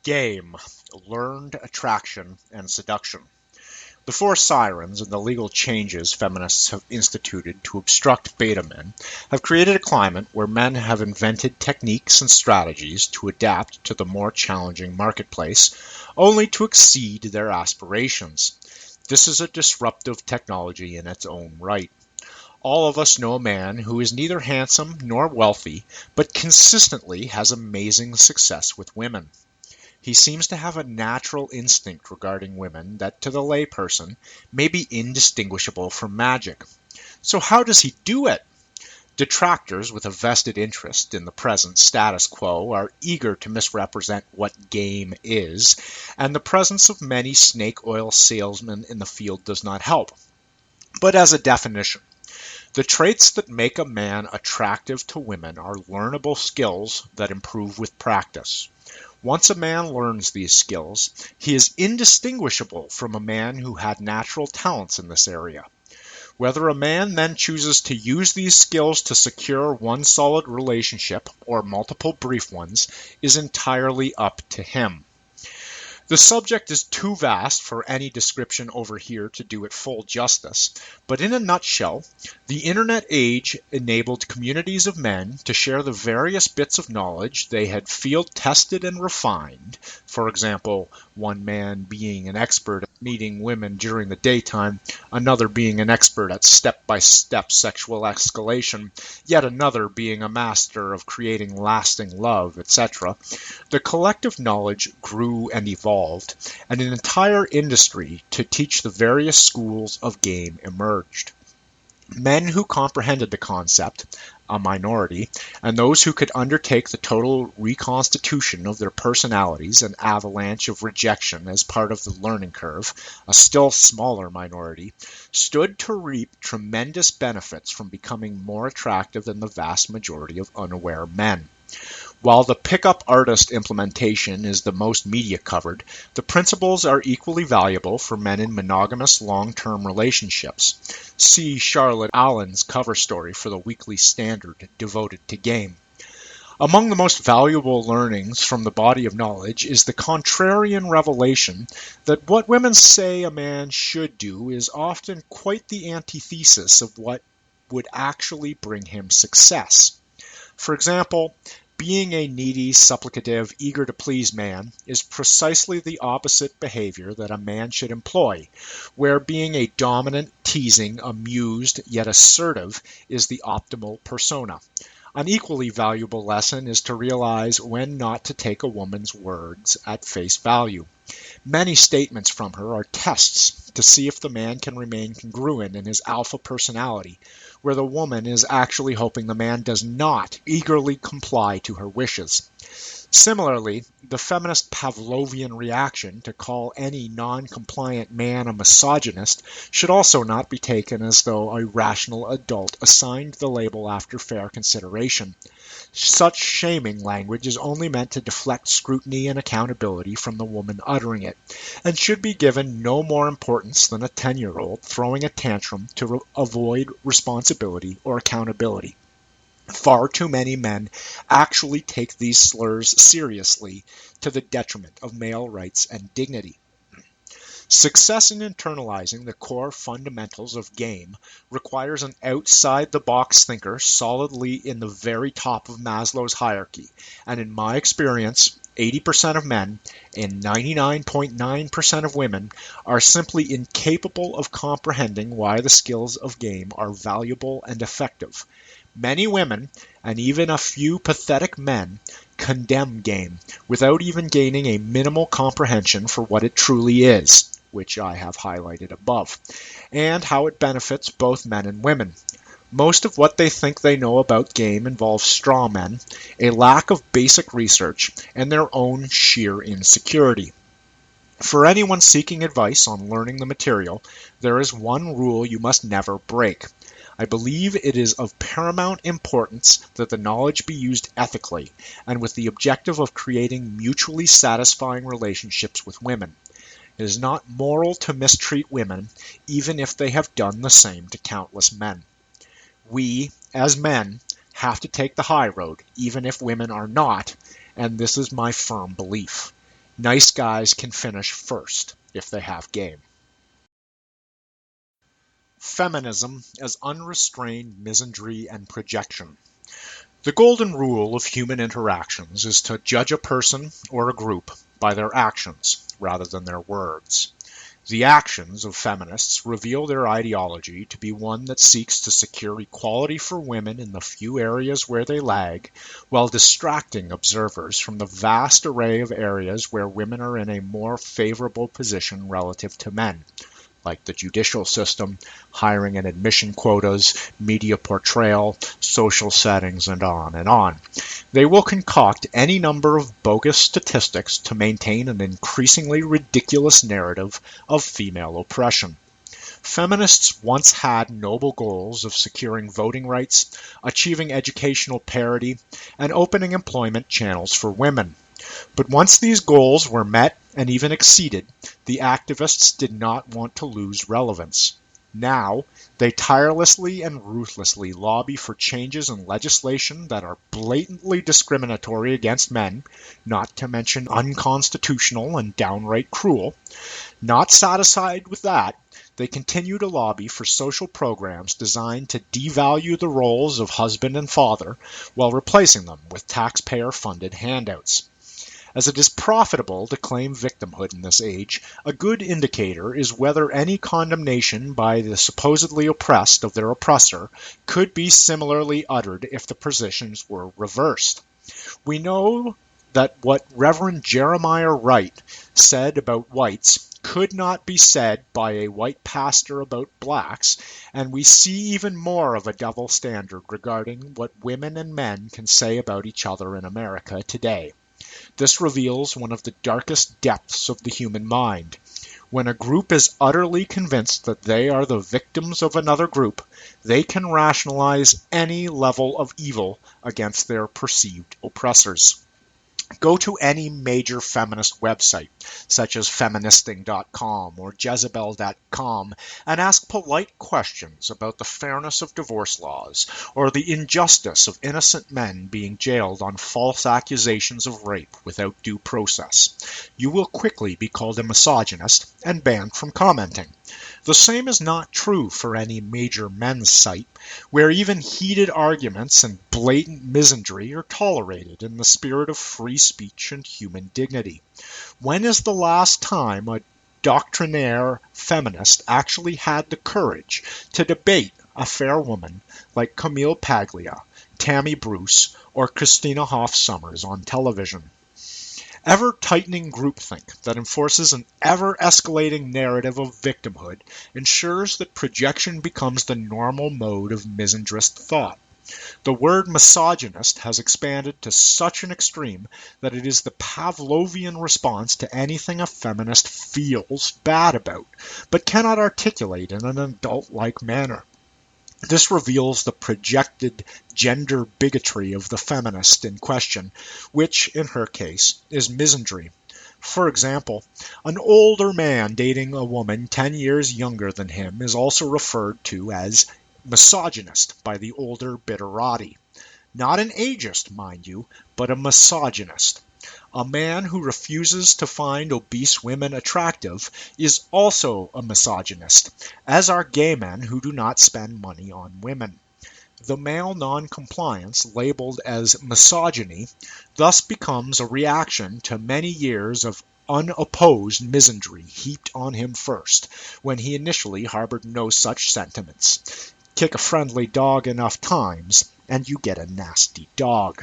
Game, learned attraction and seduction. The four sirens and the legal changes feminists have instituted to obstruct beta men have created a climate where men have invented techniques and strategies to adapt to the more challenging marketplace, only to exceed their aspirations. This is a disruptive technology in its own right. All of us know a man who is neither handsome nor wealthy, but consistently has amazing success with women. He seems to have a natural instinct regarding women that to the layperson may be indistinguishable from magic. So how does he do it? Detractors with a vested interest in the present status quo are eager to misrepresent what game is, and the presence of many snake oil salesmen in the field does not help. But as a definition, the traits that make a man attractive to women are learnable skills that improve with practice. Once a man learns these skills, he is indistinguishable from a man who had natural talents in this area. Whether a man then chooses to use these skills to secure one solid relationship or multiple brief ones is entirely up to him. The subject is too vast for any description over here to do it full justice, but in a nutshell, the internet age enabled communities of men to share the various bits of knowledge they had field-tested and refined, for example, one man being an expert at meeting women during the daytime, another being an expert at step-by-step sexual escalation, yet another being a master of creating lasting love, etc. The collective knowledge grew and evolved, and an entire industry to teach the various schools of game emerged. Men who comprehended the concept, a minority, and those who could undertake the total reconstitution of their personalities, an avalanche of rejection as part of the learning curve, a still smaller minority, stood to reap tremendous benefits from becoming more attractive than the vast majority of unaware men. While the pickup artist implementation is the most media covered, the principles are equally valuable for men in monogamous long-term relationships. See Charlotte Allen's cover story for the Weekly Standard devoted to game. Among the most valuable learnings from the body of knowledge is the contrarian revelation that what women say a man should do is often quite the antithesis of what would actually bring him success. For example, being a needy, supplicative, eager-to-please man is precisely the opposite behavior that a man should employ, where being a dominant, teasing, amused, yet assertive is the optimal persona. An equally valuable lesson is to realize when not to take a woman's words at face value. Many statements from her are tests to see if the man can remain congruent in his alpha personality, where the woman is actually hoping the man does not eagerly comply to her wishes. Similarly, the feminist Pavlovian reaction to call any non-compliant man a misogynist should also not be taken as though a rational adult assigned the label after fair consideration. Such shaming language is only meant to deflect scrutiny and accountability from the woman uttering it, and should be given no more importance than a 10-year-old throwing a tantrum to avoid responsibility or accountability. Far too many men actually take these slurs seriously to the detriment of male rights and dignity. Success in internalizing the core fundamentals of game requires an outside-the-box thinker solidly in the very top of Maslow's hierarchy, and in my experience, 80% of men and 99.9% of women are simply incapable of comprehending why the skills of game are valuable and effective. Many women, and even a few pathetic men, condemn game without even gaining a minimal comprehension for what it truly is, which I have highlighted above, and how it benefits both men and women. Most of what they think they know about game involves straw men, a lack of basic research, and their own sheer insecurity. For anyone seeking advice on learning the material, there is one rule you must never break. I believe it is of paramount importance that the knowledge be used ethically and with the objective of creating mutually satisfying relationships with women. It is not moral to mistreat women, even if they have done the same to countless men. We, as men, have to take the high road, even if women are not, and this is my firm belief. Nice guys can finish first if they have game. Feminism as unrestrained misandry and projection. The golden rule of human interactions is to judge a person or a group by their actions rather than their words. The actions of feminists reveal their ideology to be one that seeks to secure equality for women in the few areas where they lag, while distracting observers from the vast array of areas where women are in a more favorable position relative to men, like the judicial system, hiring and admission quotas, media portrayal, social settings, and on and on. They will concoct any number of bogus statistics to maintain an increasingly ridiculous narrative of female oppression. Feminists once had noble goals of securing voting rights, achieving educational parity, and opening employment channels for women. But once these goals were met and even exceeded, the activists did not want to lose relevance. Now, they tirelessly and ruthlessly lobby for changes in legislation that are blatantly discriminatory against men, not to mention unconstitutional and downright cruel. Not satisfied with that, they continue to lobby for social programs designed to devalue the roles of husband and father while replacing them with taxpayer-funded handouts. As it is profitable to claim victimhood in this age, a good indicator is whether any condemnation by the supposedly oppressed of their oppressor could be similarly uttered if the positions were reversed. We know that what Reverend Jeremiah Wright said about whites could not be said by a white pastor about blacks, and we see even more of a double standard regarding what women and men can say about each other in America today. This reveals one of the darkest depths of the human mind. When a group is utterly convinced that they are the victims of another group, they can rationalize any level of evil against their perceived oppressors. Go to any major feminist website, such as feministing.com or Jezebel.com, and ask polite questions about the fairness of divorce laws or the injustice of innocent men being jailed on false accusations of rape without due process. You will quickly be called a misogynist and banned from commenting. The same is not true for any major men's site, where even heated arguments and blatant misandry are tolerated in the spirit of free speech and human dignity. When is the last time a doctrinaire feminist actually had the courage to debate a fair woman like Camille Paglia, Tammy Bruce, or Christina Hoff Sommers on television? Ever-tightening groupthink that enforces an ever-escalating narrative of victimhood ensures that projection becomes the normal mode of misandrist thought. The word misogynist has expanded to such an extreme that it is the Pavlovian response to anything a feminist feels bad about, but cannot articulate in an adult-like manner. This reveals the projected gender bigotry of the feminist in question, which, in her case, is misandry. For example, an older man dating a woman 10 years younger than him is also referred to as misogynist by the older bitterati. Not an ageist, mind you, but a misogynist. A man who refuses to find obese women attractive is also a misogynist, as are gay men who do not spend money on women. The male non-compliance, labeled as misogyny, thus becomes a reaction to many years of unopposed misandry heaped on him first, when he initially harbored no such sentiments. Kick a friendly dog enough times, and you get a nasty dog.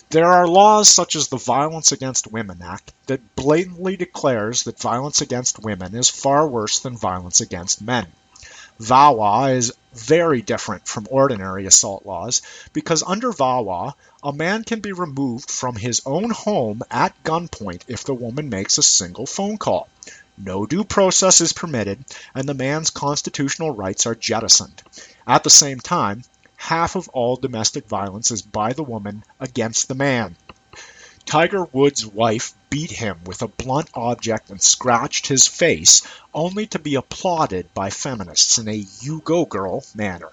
There are laws such as the Violence Against Women Act that blatantly declares that violence against women is far worse than violence against men. VAWA is very different from ordinary assault laws because under VAWA, a man can be removed from his own home at gunpoint if the woman makes a single phone call. No due process is permitted, and the man's constitutional rights are jettisoned. At the same time, half of all domestic violence is by the woman against the man. Tiger Woods' wife beat him with a blunt object and scratched his face, only to be applauded by feminists in a "you go girl" manner.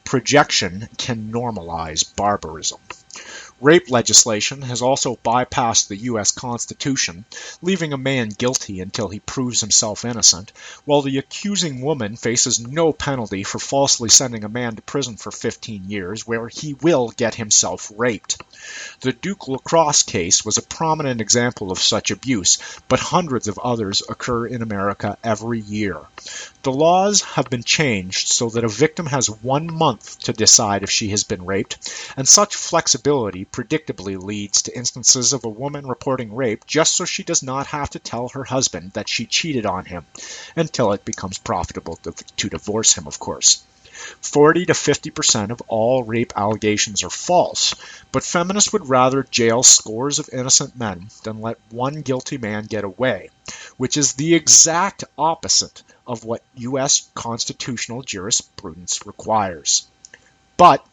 Projection can normalize barbarism. Rape legislation has also bypassed the U.S. Constitution, leaving a man guilty until he proves himself innocent, while the accusing woman faces no penalty for falsely sending a man to prison for 15 years, where he will get himself raped. The Duke Lacrosse case was a prominent example of such abuse, but hundreds of others occur in America every year. The laws have been changed so that a victim has 1 month to decide if she has been raped, and such flexibility predictably leads to instances of a woman reporting rape just so she does not have to tell her husband that she cheated on him, until it becomes profitable to divorce him, of course. 40 to 50% of all rape allegations are false, but feminists would rather jail scores of innocent men than let one guilty man get away, which is the exact opposite of what U.S. constitutional jurisprudence requires. But,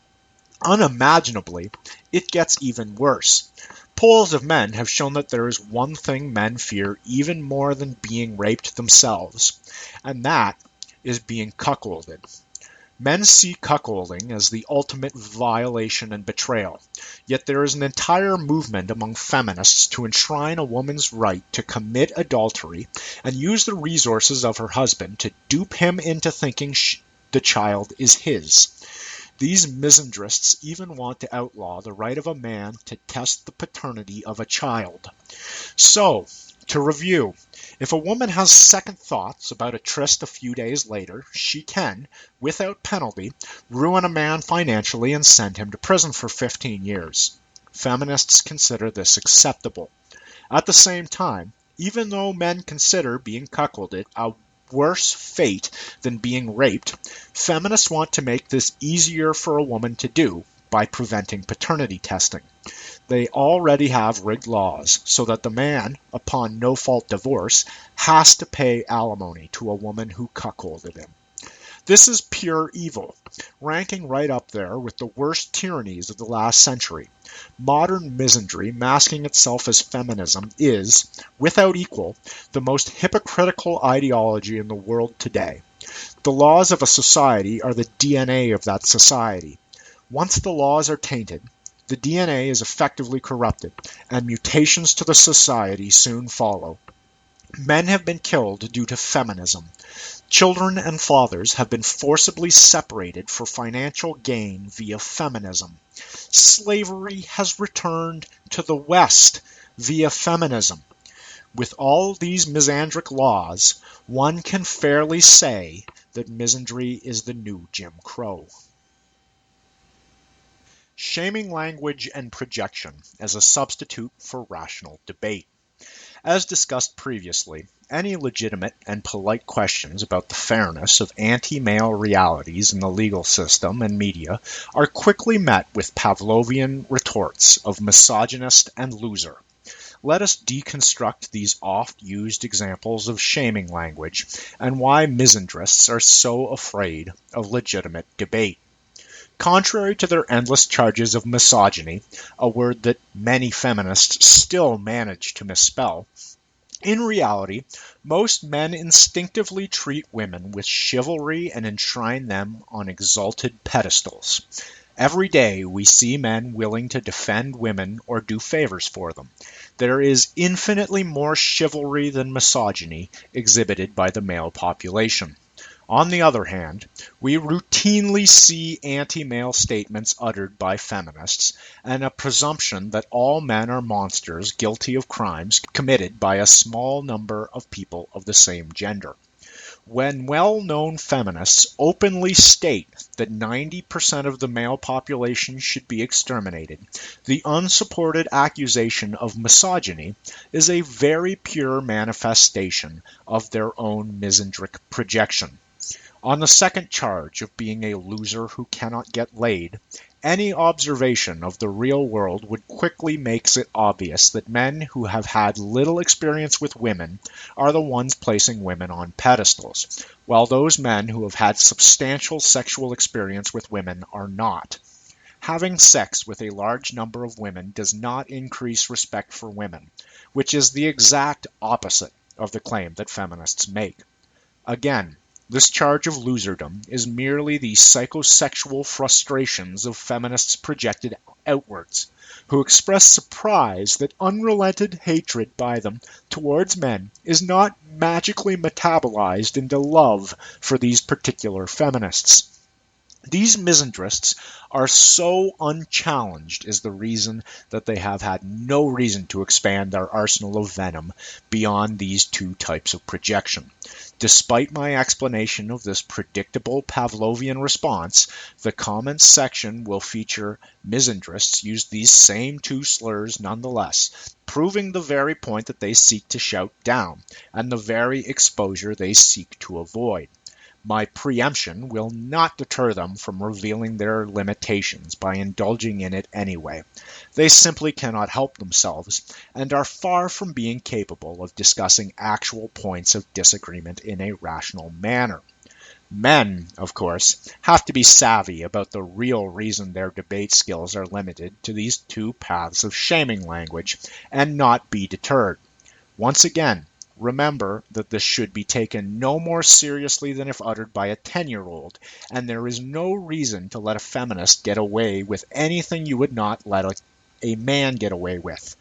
unimaginably, it gets even worse. Polls of men have shown that there is one thing men fear even more than being raped themselves, and that is being cuckolded. Men see cuckolding as the ultimate violation and betrayal, yet there is an entire movement among feminists to enshrine a woman's right to commit adultery and use the resources of her husband to dupe him into thinking the child is his. These misandrists even want to outlaw the right of a man to test the paternity of a child. So, to review, if a woman has second thoughts about a tryst a few days later, she can, without penalty, ruin a man financially and send him to prison for 15 years. Feminists consider this acceptable. At the same time, even though men consider being cuckolded a worse fate than being raped, feminists want to make this easier for a woman to do by preventing paternity testing. They already have rigged laws so that the man, upon no-fault divorce, has to pay alimony to a woman who cuckolded him. This is pure evil, ranking right up there with the worst tyrannies of the last century. Modern misandry, masking itself as feminism, is, without equal, the most hypocritical ideology in the world today. The laws of a society are the DNA of that society. Once the laws are tainted, the DNA is effectively corrupted, and mutations to the society soon follow. Men have been killed due to feminism. Children and fathers have been forcibly separated for financial gain via feminism. Slavery has returned to the West via feminism. With all these misandric laws, one can fairly say that misandry is the new Jim Crow. Shaming language and projection as a substitute for rational debate. As discussed previously, any legitimate and polite questions about the fairness of anti-male realities in the legal system and media are quickly met with Pavlovian retorts of misogynist and loser. Let us deconstruct these oft-used examples of shaming language and why misandrists are so afraid of legitimate debate. Contrary to their endless charges of misogyny, a word that many feminists still manage to misspell, in reality, most men instinctively treat women with chivalry and enshrine them on exalted pedestals. Every day we see men willing to defend women or do favors for them. There is infinitely more chivalry than misogyny exhibited by the male population. On the other hand, we routinely see anti-male statements uttered by feminists and a presumption that all men are monsters guilty of crimes committed by a small number of people of the same gender. When well-known feminists openly state that 90% of the male population should be exterminated, the unsupported accusation of misogyny is a very pure manifestation of their own misandric projection. On the second charge of being a loser who cannot get laid, any observation of the real world would quickly make it obvious that men who have had little experience with women are the ones placing women on pedestals, while those men who have had substantial sexual experience with women are not. Having sex with a large number of women does not increase respect for women, which is the exact opposite of the claim that feminists make. Again, This charge of loserdom is merely the psychosexual frustrations of feminists projected outwards, who express surprise that unrelented hatred by them towards men is not magically metabolized into love for these particular feminists. These misandrists are so unchallenged is the reason that they have had no reason to expand their arsenal of venom beyond these two types of projection. Despite my explanation of this predictable Pavlovian response, the comments section will feature misandrists use these same two slurs nonetheless, proving the very point that they seek to shout down, and the very exposure they seek to avoid. My preemption will not deter them from revealing their limitations by indulging in it anyway. They simply cannot help themselves, and are far from being capable of discussing actual points of disagreement in a rational manner. Men, of course, have to be savvy about the real reason their debate skills are limited to these two paths of shaming language, and not be deterred. Once again, remember that this should be taken no more seriously than if uttered by a 10-year-old, and there is no reason to let a feminist get away with anything you would not let a man get away with.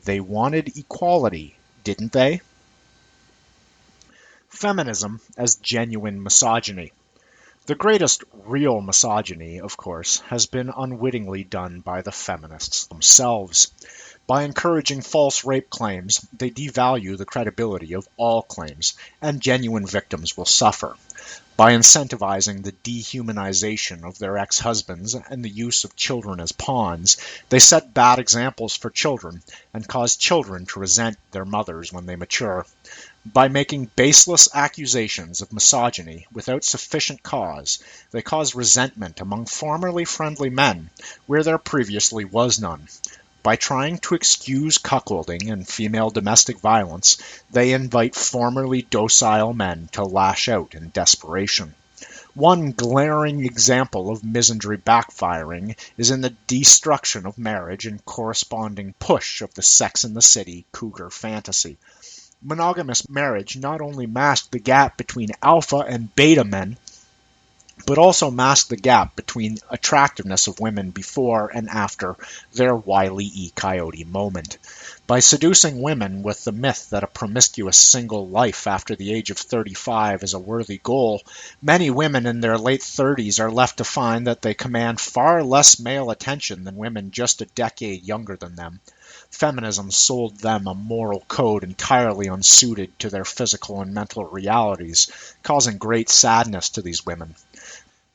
They wanted equality, didn't they? Feminism as genuine misogyny. The greatest real misogyny, of course, has been unwittingly done by the feminists themselves. By encouraging false rape claims, they devalue the credibility of all claims, and genuine victims will suffer. By incentivizing the dehumanization of their ex-husbands and the use of children as pawns, they set bad examples for children and cause children to resent their mothers when they mature. By making baseless accusations of misogyny without sufficient cause, they cause resentment among formerly friendly men where there previously was none. By trying to excuse cuckolding and female domestic violence, they invite formerly docile men to lash out in desperation. One glaring example of misandry backfiring is in the destruction of marriage and corresponding push of the Sex and the City cougar fantasy. Monogamous marriage not only masked the gap between alpha and beta men, but also masked the gap between attractiveness of women before and after their Wile E. Coyote moment. By seducing women with the myth that a promiscuous single life after the age of 35 is a worthy goal, many women in their late 30s are left to find that they command far less male attention than women just a decade younger than them. Feminism sold them a moral code entirely unsuited to their physical and mental realities, causing great sadness to these women.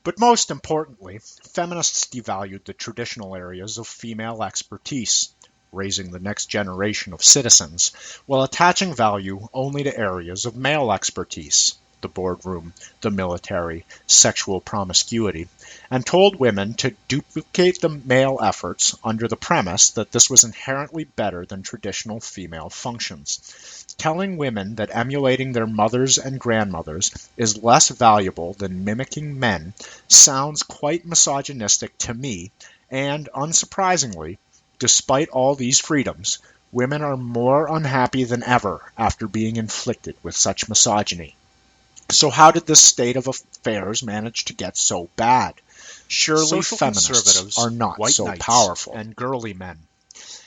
But most importantly, feminists devalued the traditional areas of female expertise, raising the next generation of citizens, while attaching value only to areas of male expertise, the boardroom, the military, sexual promiscuity, and told women to duplicate the male efforts under the premise that this was inherently better than traditional female functions. Telling women that emulating their mothers and grandmothers is less valuable than mimicking men sounds quite misogynistic to me, and unsurprisingly, despite all these freedoms, women are more unhappy than ever after being inflicted with such misogyny. So how did this state of affairs manage to get so bad? Surely social feminists are not so powerful, and girly men.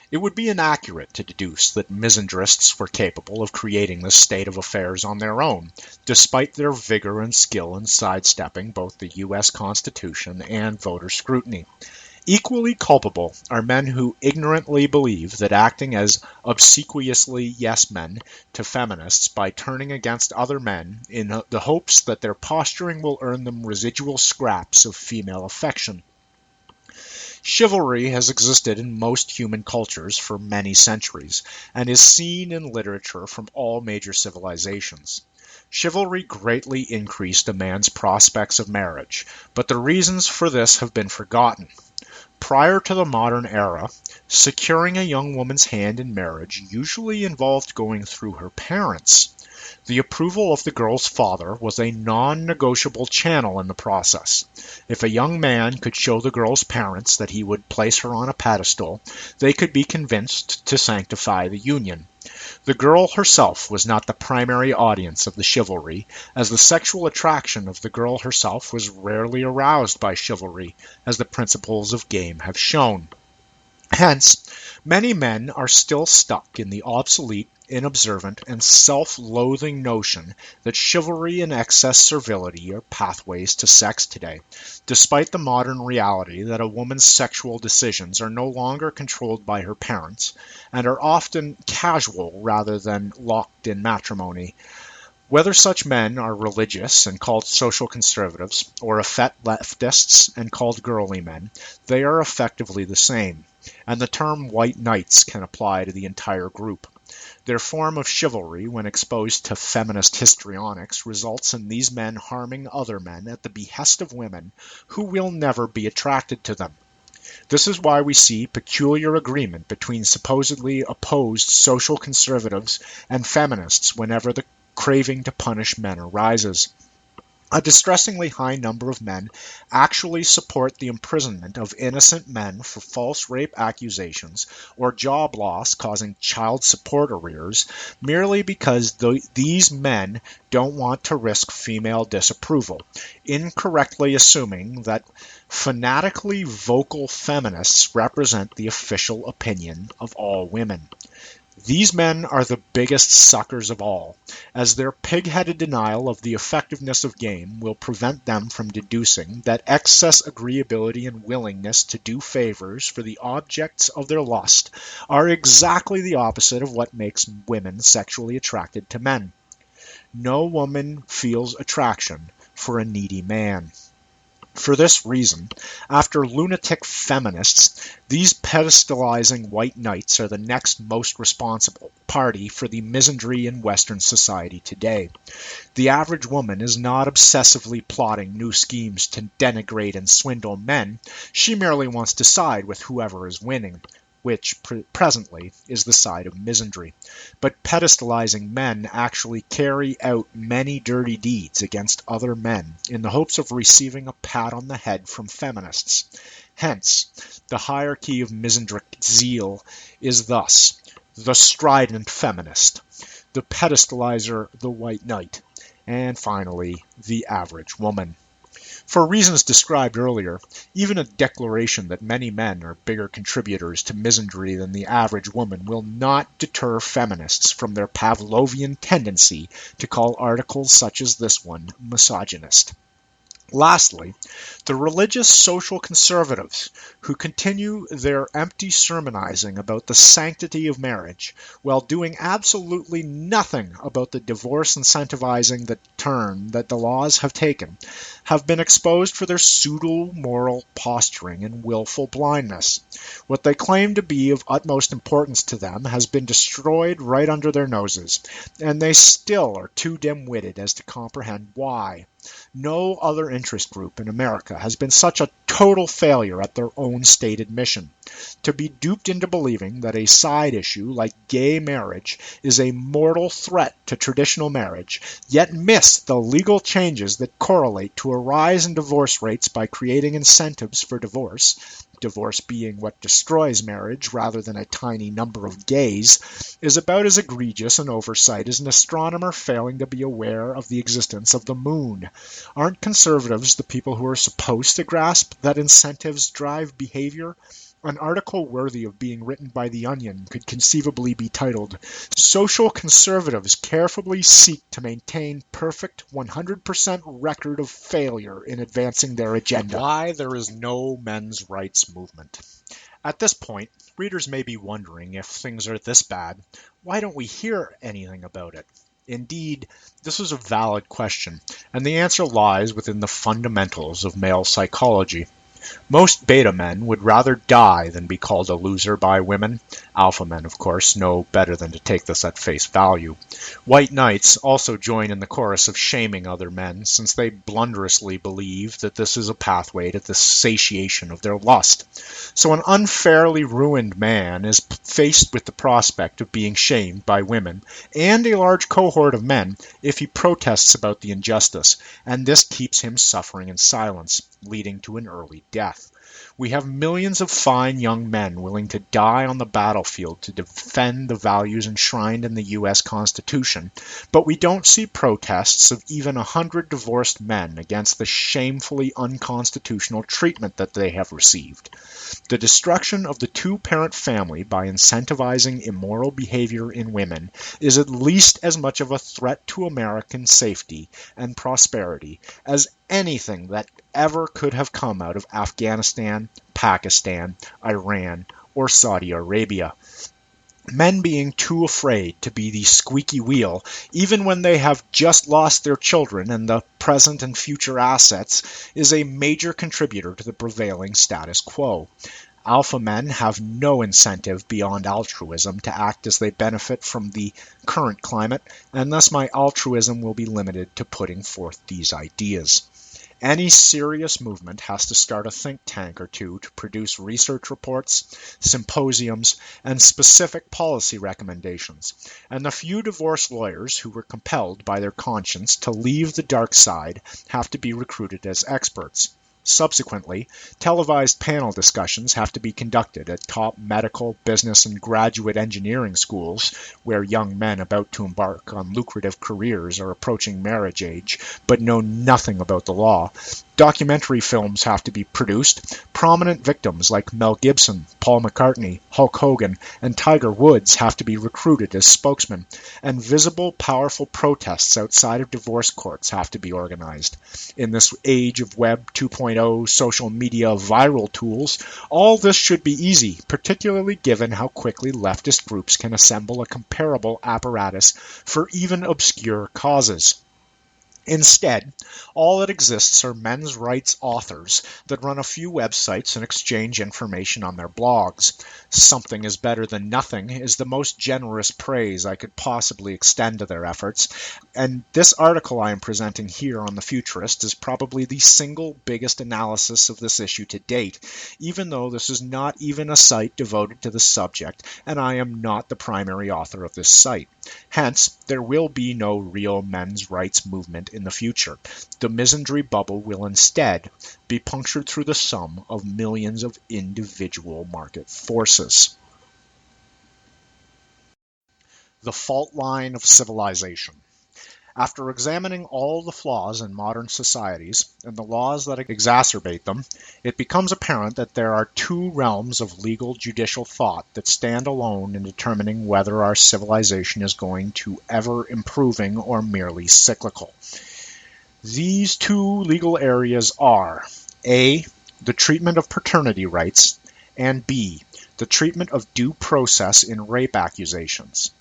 It would be inaccurate to deduce that misandrists were capable of creating this state of affairs on their own, despite their vigor and skill in sidestepping both the U.S. Constitution and voter scrutiny. Equally culpable are men who ignorantly believe that acting as obsequiously yes-men to feminists by turning against other men in the hopes that their posturing will earn them residual scraps of female affection. Chivalry has existed in most human cultures for many centuries, and is seen in literature from all major civilizations. Chivalry greatly increased a man's prospects of marriage, but the reasons for this have been forgotten. Prior to the modern era, securing a young woman's hand in marriage usually involved going through her parents. The approval of the girl's father was a non-negotiable channel in the process. If a young man could show the girl's parents that he would place her on a pedestal, they could be convinced to sanctify the union. The girl herself was not the primary audience of the chivalry, as the sexual attraction of the girl herself was rarely aroused by chivalry, as the principles of game have shown. Hence, many men are still stuck in the obsolete, inobservant, and self-loathing notion that chivalry and excess servility are pathways to sex today, despite the modern reality that a woman's sexual decisions are no longer controlled by her parents and are often casual rather than locked in matrimony. Whether such men are religious and called social conservatives, or effete leftists and called girly men, they are effectively the same, and the term white knights can apply to the entire group. Their form of chivalry, when exposed to feminist histrionics, results in these men harming other men at the behest of women who will never be attracted to them. This is why we see peculiar agreement between supposedly opposed social conservatives and feminists whenever the craving to punish men arises. A distressingly high number of men actually support the imprisonment of innocent men for false rape accusations or job loss causing child support arrears merely because these men don't want to risk female disapproval, incorrectly assuming that fanatically vocal feminists represent the official opinion of all women. These men are the biggest suckers of all, as their pig-headed denial of the effectiveness of game will prevent them from deducing that excess agreeability and willingness to do favors for the objects of their lust are exactly the opposite of what makes women sexually attracted to men. No woman feels attraction for a needy man. For this reason, after lunatic feminists, these pedestalizing white knights are the next most responsible party for the misandry in Western society today. The average woman is not obsessively plotting new schemes to denigrate and swindle men. She merely wants to side with whoever is winning, which presently is the side of misandry. But pedestalizing men actually carry out many dirty deeds against other men in the hopes of receiving a pat on the head from feminists. Hence, the hierarchy of misandric zeal is thus: the strident feminist, the pedestalizer, the white knight, and finally, the average woman. For reasons described earlier, even a declaration that many men are bigger contributors to misandry than the average woman will not deter feminists from their Pavlovian tendency to call articles such as this one misogynist. Lastly, the religious social conservatives who continue their empty sermonizing about the sanctity of marriage while doing absolutely nothing about the divorce incentivizing the turn that the laws have taken have been exposed for their pseudo-moral posturing and willful blindness. What they claim to be of utmost importance to them has been destroyed right under their noses, and they still are too dim-witted as to comprehend why. No other interest group in America has been such a total failure at their own stated mission. To be duped into believing that a side issue like gay marriage is a mortal threat to traditional marriage, yet miss the legal changes that correlate to a rise in divorce rates by creating incentives for divorce being what destroys marriage rather than a tiny number of gays, is about as egregious an oversight as an astronomer failing to be aware of the existence of the moon. Aren't conservatives the people who are supposed to grasp that incentives drive behavior? An article worthy of being written by The Onion could conceivably be titled, "Social Conservatives Carefully Seek to Maintain Perfect 100% Record of Failure in Advancing Their Agenda." Why there is no men's rights movement. At this point, readers may be wondering, if things are this bad, why don't we hear anything about it? Indeed, this is a valid question, and the answer lies within the fundamentals of male psychology. Most beta men would rather die than be called a loser by women. Alpha men, of course, know better than to take this at face value. White knights also join in the chorus of shaming other men, since they blunderously believe that this is a pathway to the satiation of their lust. So an unfairly ruined man is faced with the prospect of being shamed by women and a large cohort of men if he protests about the injustice, and this keeps him suffering in silence, leading to an early death. We have millions of fine young men willing to die on the battlefield to defend the values enshrined in the U.S. Constitution, but we don't see protests of even 100 divorced men against the shamefully unconstitutional treatment that they have received. The destruction of the two-parent family by incentivizing immoral behavior in women is at least as much of a threat to American safety and prosperity as anything that ever could have come out of Afghanistan, Pakistan, Iran, or Saudi Arabia. Men being too afraid to be the squeaky wheel, even when they have just lost their children and the present and future assets, is a major contributor to the prevailing status quo. Alpha men have no incentive beyond altruism to act as they benefit from the current climate, and thus my altruism will be limited to putting forth these ideas. Any serious movement has to start a think tank or two to produce research reports, symposiums, and specific policy recommendations, and the few divorce lawyers who were compelled by their conscience to leave the dark side have to be recruited as experts. Subsequently, televised panel discussions have to be conducted at top medical, business, and graduate engineering schools, where young men about to embark on lucrative careers are approaching marriage age, but know nothing about the law. Documentary films have to be produced. Prominent victims like Mel Gibson, Paul McCartney, Hulk Hogan, and Tiger Woods have to be recruited as spokesmen, and visible, powerful protests outside of divorce courts have to be organized. In this age of Web 2.0, social media, viral tools, all this should be easy, particularly given how quickly leftist groups can assemble a comparable apparatus for even obscure causes. Instead, all that exists are men's rights authors that run a few websites and exchange information on their blogs. Something is better than nothing is the most generous praise I could possibly extend to their efforts, and this article I am presenting here on The Futurist is probably the single biggest analysis of this issue to date, even though this is not even a site devoted to the subject, and I am not the primary author of this site. Hence, there will be no real men's rights movement in the future. The Misandry Bubble will instead be punctured through the sum of millions of individual market forces. The fault line of civilization. After examining all the flaws in modern societies and the laws that exacerbate them, it becomes apparent that there are two realms of legal judicial thought that stand alone in determining whether our civilization is going to ever improving or merely cyclical. These two legal areas are A, the treatment of paternity rights, and B, the treatment of due process in rape accusations.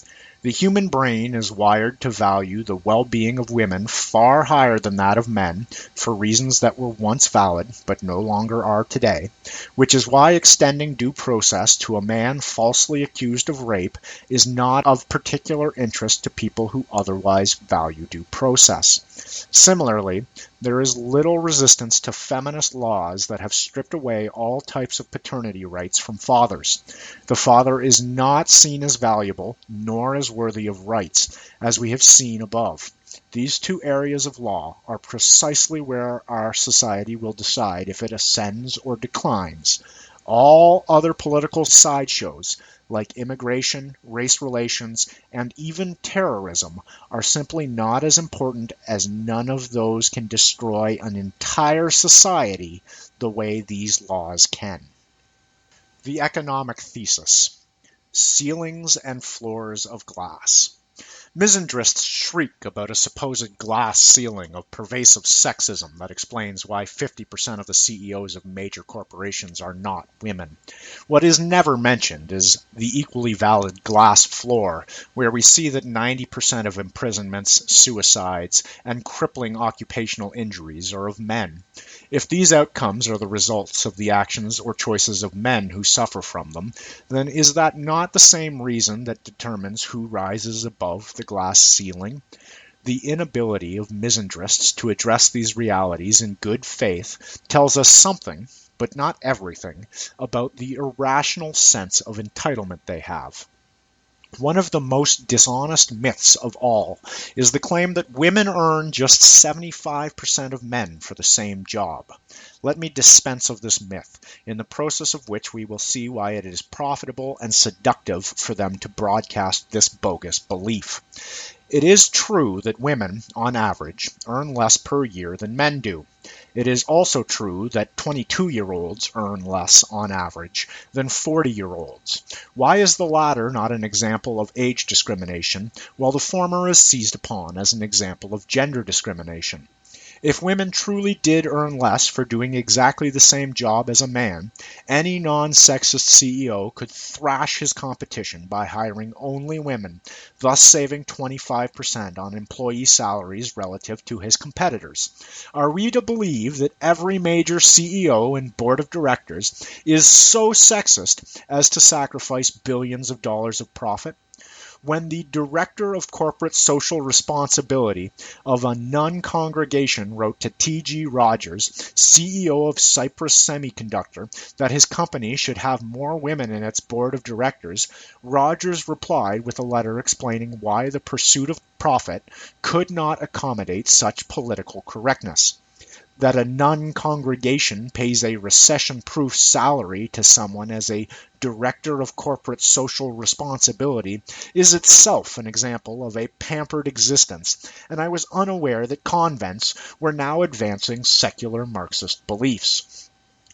The human brain is wired to value the well-being of women far higher than that of men for reasons that were once valid but no longer are today, which is why extending due process to a man falsely accused of rape is not of particular interest to people who otherwise value due process. Similarly, there is little resistance to feminist laws that have stripped away all types of paternity rights from fathers. The father is not seen as valuable, nor as worthy of rights, as we have seen above. These two areas of law are precisely where our society will decide if it ascends or declines. All other political sideshows, like immigration, race relations, and even terrorism, are simply not as important, as none of those can destroy an entire society the way these laws can. The economic thesis: ceilings and floors of glass. Misandrists shriek about a supposed glass ceiling of pervasive sexism that explains why 50% of the CEOs of major corporations are not women. What is never mentioned is the equally valid glass floor, where we see that 90% of imprisonments, suicides, and crippling occupational injuries are of men. If these outcomes are the results of the actions or choices of men who suffer from them, then is that not the same reason that determines who rises above the glass ceiling? The inability of misandrists to address these realities in good faith tells us something, but not everything, about the irrational sense of entitlement they have. One of the most dishonest myths of all is the claim that women earn just 75% of men for the same job. Let me dispense of this myth, in the process of which we will see why it is profitable and seductive for them to broadcast this bogus belief. It is true that women, on average, earn less per year than men do. It is also true that 22-year-olds earn less, on average, than 40-year-olds. Why is the latter not an example of age discrimination, while the former is seized upon as an example of gender discrimination? If women truly did earn less for doing exactly the same job as a man, any non-sexist CEO could thrash his competition by hiring only women, thus saving 25% on employee salaries relative to his competitors. Are we to believe that every major CEO and board of directors is so sexist as to sacrifice billions of dollars of profit? When the Director of Corporate Social Responsibility of a Nun congregation wrote to T.G. Rogers, CEO of Cypress Semiconductor, that his company should have more women in its board of directors, Rogers replied with a letter explaining why the pursuit of profit could not accommodate such political correctness. That a nun congregation pays a recession-proof salary to someone as a director of corporate social responsibility is itself an example of a pampered existence, and I was unaware that convents were now advancing secular Marxist beliefs.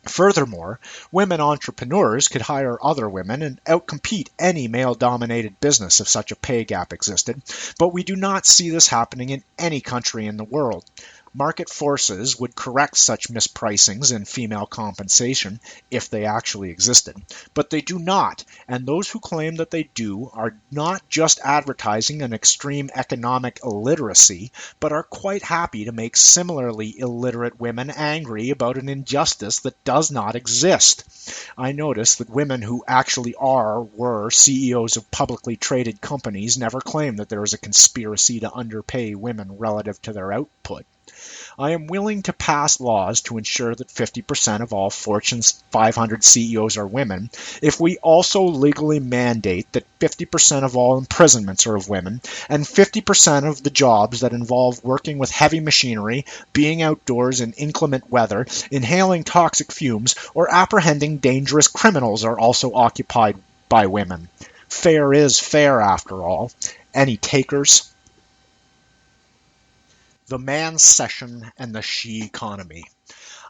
Furthermore, women entrepreneurs could hire other women and outcompete any male-dominated business if such a pay gap existed, but we do not see this happening in any country in the world. Market forces would correct such mispricings in female compensation if they actually existed, but they do not, and those who claim that they do are not just advertising an extreme economic illiteracy, but are quite happy to make similarly illiterate women angry about an injustice that does not exist. I notice that women who actually were CEOs of publicly traded companies never claim that there is a conspiracy to underpay women relative to their output. I am willing to pass laws to ensure that 50% of all Fortune 500 CEOs are women, if we also legally mandate that 50% of all imprisonments are of women, and 50% of the jobs that involve working with heavy machinery, being outdoors in inclement weather, inhaling toxic fumes, or apprehending dangerous criminals are also occupied by women. Fair is fair, after all. Any takers? The man's session and the she economy.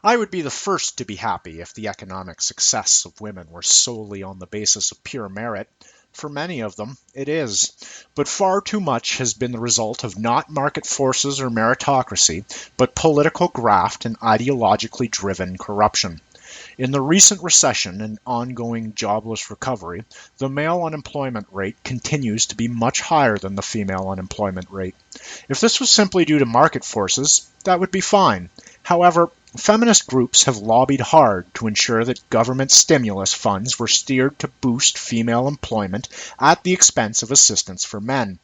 I would be the first to be happy if the economic success of women were solely on the basis of pure merit. For many of them, it is. But far too much has been the result of not market forces or meritocracy, but political graft and ideologically driven corruption. In the recent recession and ongoing jobless recovery, the male unemployment rate continues to be much higher than the female unemployment rate. If this was simply due to market forces, that would be fine. However, feminist groups have lobbied hard to ensure that government stimulus funds were steered to boost female employment at the expense of assistance for men.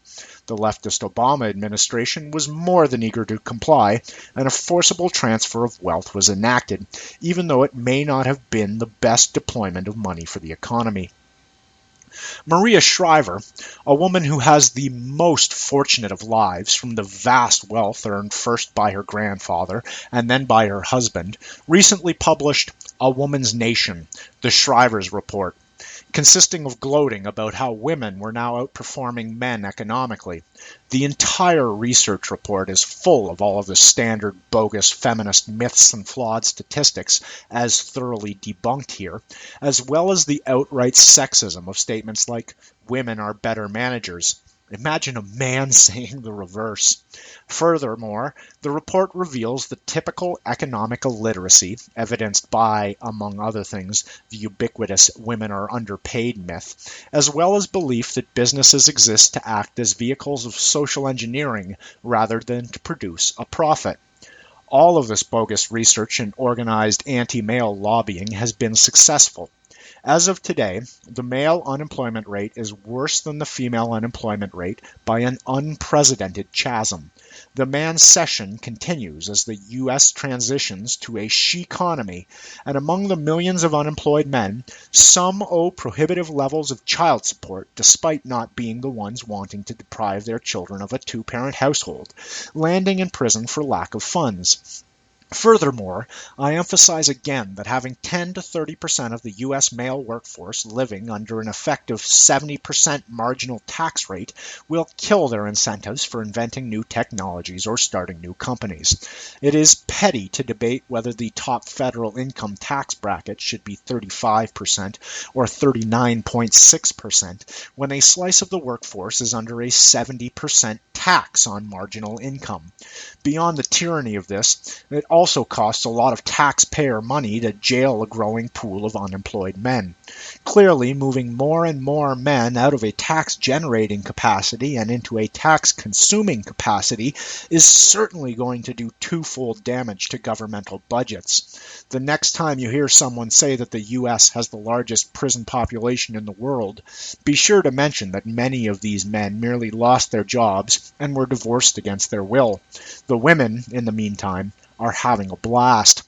The leftist Obama administration was more than eager to comply, and a forcible transfer of wealth was enacted, even though it may not have been the best deployment of money for the economy. Maria Shriver, a woman who has the most fortunate of lives from the vast wealth earned first by her grandfather and then by her husband, recently published A Woman's Nation, the Shriver's Report, consisting of gloating about how women were now outperforming men economically. The entire research report is full of all of the standard bogus feminist myths and flawed statistics, as thoroughly debunked here, as well as the outright sexism of statements like, women are better managers. Imagine a man saying the reverse. Furthermore, the report reveals the typical economic illiteracy evidenced by, among other things, the ubiquitous women are underpaid myth, as well as belief that businesses exist to act as vehicles of social engineering rather than to produce a profit. All of this bogus research and organized anti-male lobbying has been successful. As of today, the male unemployment rate is worse than the female unemployment rate by an unprecedented chasm. The mancession continues as the U.S. transitions to a she-economy, and among the millions of unemployed men, some owe prohibitive levels of child support despite not being the ones wanting to deprive their children of a two-parent household, landing in prison for lack of funds. Furthermore, I emphasize again that having 10 to 30% of the U.S. male workforce living under an effective 70% marginal tax rate will kill their incentives for inventing new technologies or starting new companies. It is petty to debate whether the top federal income tax bracket should be 35% or 39.6% when a slice of the workforce is under a 70% tax on marginal income. Beyond the tyranny of this, it also costs a lot of taxpayer money to jail a growing pool of unemployed men. Clearly, moving more and more men out of a tax-generating capacity and into a tax-consuming capacity is certainly going to do twofold damage to governmental budgets. The next time you hear someone say that the U.S. has the largest prison population in the world, be sure to mention that many of these men merely lost their jobs and were divorced against their will. The women, in the meantime, are having a blast.